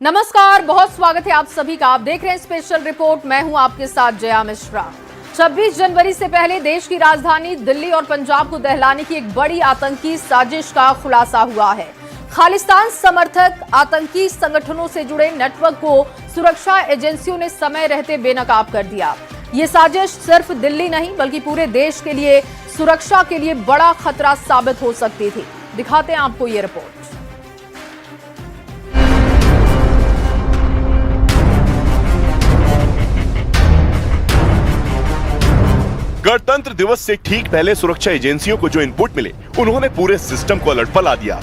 नमस्कार, बहुत स्वागत है आप सभी का। आप देख रहे हैं स्पेशल रिपोर्ट। मैं हूं आपके साथ जया मिश्रा। 26 जनवरी से पहले देश की राजधानी दिल्ली और पंजाब को दहलाने की एक बड़ी आतंकी साजिश का खुलासा हुआ है। खालिस्तान समर्थक आतंकी संगठनों से जुड़े नेटवर्क को सुरक्षा एजेंसियों ने समय रहते बेनकाब कर दिया। ये साजिश सिर्फ दिल्ली नहीं बल्कि पूरे देश के लिए सुरक्षा के लिए बड़ा खतरा साबित हो सकती थी। दिखाते हैं आपको ये रिपोर्ट। गणतंत्र दिवस से ठीक पहले सुरक्षा एजेंसियों को जो इनपुट मिले, उन्होंने पूरे सिस्टम को अलर्ट पर ला दिया।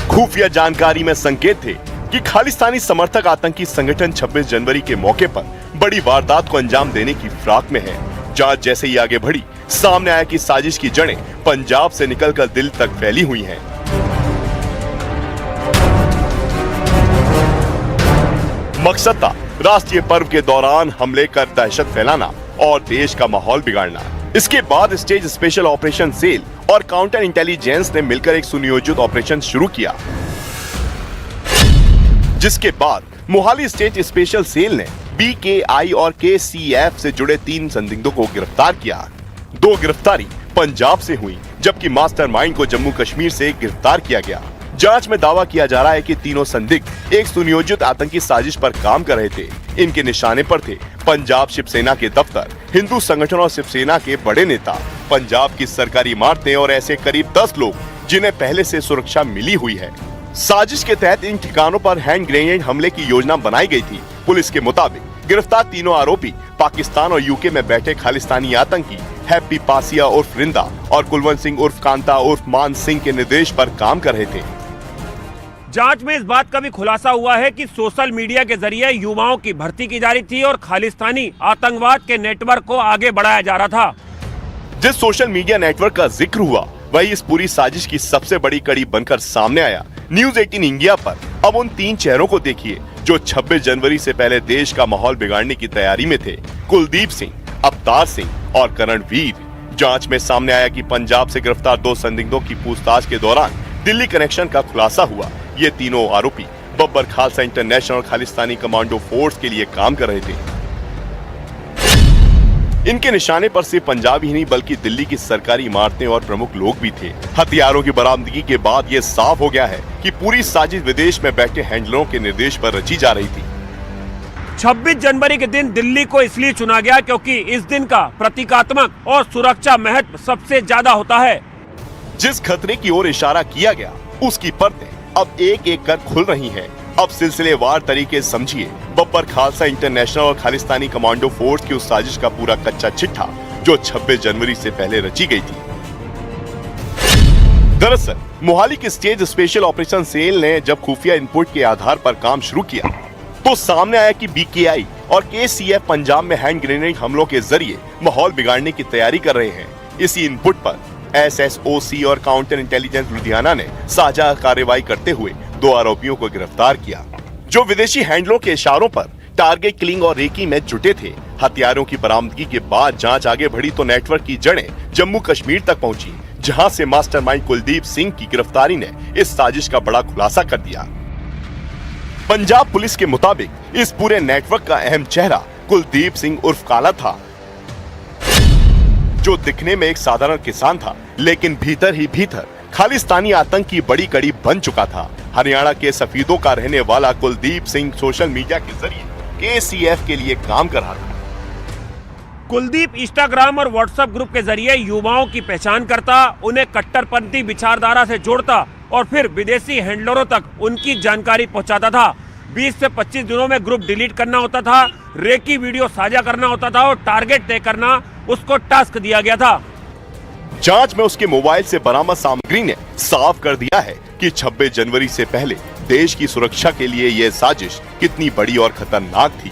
खुफिया जानकारी में संकेत थे कि खालिस्तानी समर्थक आतंकी संगठन 26 जनवरी के मौके पर बड़ी वारदात को अंजाम देने की फिराक में है। जांच जैसे ही आगे बढ़ी, सामने आया कि साजिश की जड़ें पंजाब से निकलकर दिल्ली तक फैली हुई हैं। मकसद था राष्ट्रीय पर्व के दौरान हमले कर दहशत फैलाना और देश का माहौल बिगाड़ना। इसके बाद स्टेट स्पेशल ऑपरेशन सेल और काउंटर इंटेलिजेंस ने मिलकर एक सुनियोजित ऑपरेशन शुरू किया, जिसके बाद मोहाली स्टेट स्पेशल सेल ने BKI और KCF से जुड़े 3 संदिग्धों को गिरफ्तार किया। 2 गिरफ्तारी पंजाब से हुई, जबकि मास्टरमाइंड को जम्मू कश्मीर से गिरफ्तार किया गया। जांच में दावा किया जा रहा है कि तीनों संदिग्ध एक सुनियोजित आतंकी साजिश पर काम कर रहे थे। इनके निशाने पर थे पंजाब शिवसेना के दफ्तर, हिंदू संगठन और शिवसेना के बड़े नेता, पंजाब की सरकारी इमारतें और ऐसे करीब 10 लोग जिन्हें पहले से सुरक्षा मिली हुई है। साजिश के तहत इन ठिकानों पर हैंड ग्रेनेड हमले की योजना बनाई गई थी। पुलिस के मुताबिक गिरफ्तार तीनों आरोपी पाकिस्तान और यूके में बैठे खालिस्तानी आतंकी हैप्पी पासिया उर्फ रिंदा और कुलवंत सिंह उर्फ कांता उर्फ मान सिंह के निर्देश पर काम कर रहे थे। जांच में इस बात का भी खुलासा हुआ है कि सोशल मीडिया के जरिए युवाओं की भर्ती की जा रही थी और खालिस्तानी आतंकवाद के नेटवर्क को आगे बढ़ाया जा रहा था। जिस सोशल मीडिया नेटवर्क का जिक्र हुआ, वही इस पूरी साजिश की सबसे बड़ी कड़ी बनकर सामने आया। न्यूज 18 इंडिया पर अब उन 3 चेहरों को देखिए जो 26 जनवरी से पहले देश का माहौल बिगाड़ने की तैयारी में थे। कुलदीप सिंह, अवतार सिंह और करणवीर। जांच में सामने आया कि पंजाब से गिरफ्तार 2 संदिग्धों की पूछताछ के दौरान दिल्ली कनेक्शन का खुलासा हुआ। ये तीनों आरोपी Babbar Khalsa international Khalistani commando force के लिए काम कर रहे थे। इनके निशाने पर सिर्फ पंजाब ही नहीं बल्कि दिल्ली की सरकारी इमारतें और प्रमुख लोग भी थे। हथियारों की बरामदगी के बाद ये साफ हो गया है कि पूरी साजिश विदेश में बैठे हैंडलरों के निर्देश पर रची जा रही थी। 26 जनवरी के दिन दिल्ली को इसलिए चुना गया क्योंकि इस दिन का प्रतीकात्मक और सुरक्षा महत्व सबसे ज्यादा होता है। जिस खतरे की ओर इशारा किया गया, उसकी परतें अब एक एक कर खुल रही हैं। अब सिलसिलेवार तरीके समझिए बब्बर खालसा इंटरनेशनल और खालिस्तानी कमांडो फोर्स की उस साजिश का पूरा कच्चा चिट्ठा जो 26 जनवरी से पहले रची गई थी। दरअसल मोहाली की स्टेट स्पेशल ऑपरेशन सेल ने जब खुफिया इनपुट के आधार पर काम शुरू किया, तो सामने आया कि BKI और KCF पंजाब में हैंड ग्रेनेड हमलों के जरिए माहौल बिगाड़ने की तैयारी कर रहे हैं। इसी इनपुट पर SSOC और काउंटर इंटेलिजेंस लुधियाना ने साझा कार्रवाई करते हुए 2 आरोपियों को गिरफ्तार किया, जो विदेशी हैंडलों के इशारों पर टारगेट किलिंग और रेकी में जुटे थे। हथियारों की बरामदगी के बाद जांच आगे बढ़ी तो नेटवर्क की जड़ें जम्मू कश्मीर तक पहुंची, जहां से मास्टरमाइंड कुलदीप सिंह की गिरफ्तारी ने इस साजिश का बड़ा खुलासा कर दिया। पंजाब पुलिस के मुताबिक इस पूरे नेटवर्क का अहम चेहरा कुलदीप सिंह उर्फ काला था, जो दिखने में एक साधारण किसान था, लेकिन भीतर ही भीतर खालिस्तानी आतंक की बड़ी कड़ी बन चुका था। हरियाणा के सफीदों का रहने वाला कुलदीप सिंह सोशल मीडिया के जरिए KCF के लिए काम कर रहा था। कुलदीप इंस्टाग्राम और व्हाट्सएप ग्रुप के जरिए युवाओं की पहचान करता, उन्हें कट्टरपंथी विचारधारा से जोड़ता और फिर विदेशी हैंडलरों तक उनकी जानकारी पहुंचाता था। 20 से 25 दिनों में ग्रुप डिलीट करना होता था, रेकी वीडियो साझा करना होता था और टारगेट तय करना उसको टास्क दिया गया था। जांच में उसके मोबाइल से बरामद सामग्री ने साफ कर दिया है कि 26 जनवरी से पहले देश की सुरक्षा के लिए यह साजिश कितनी बड़ी और खतरनाक थी।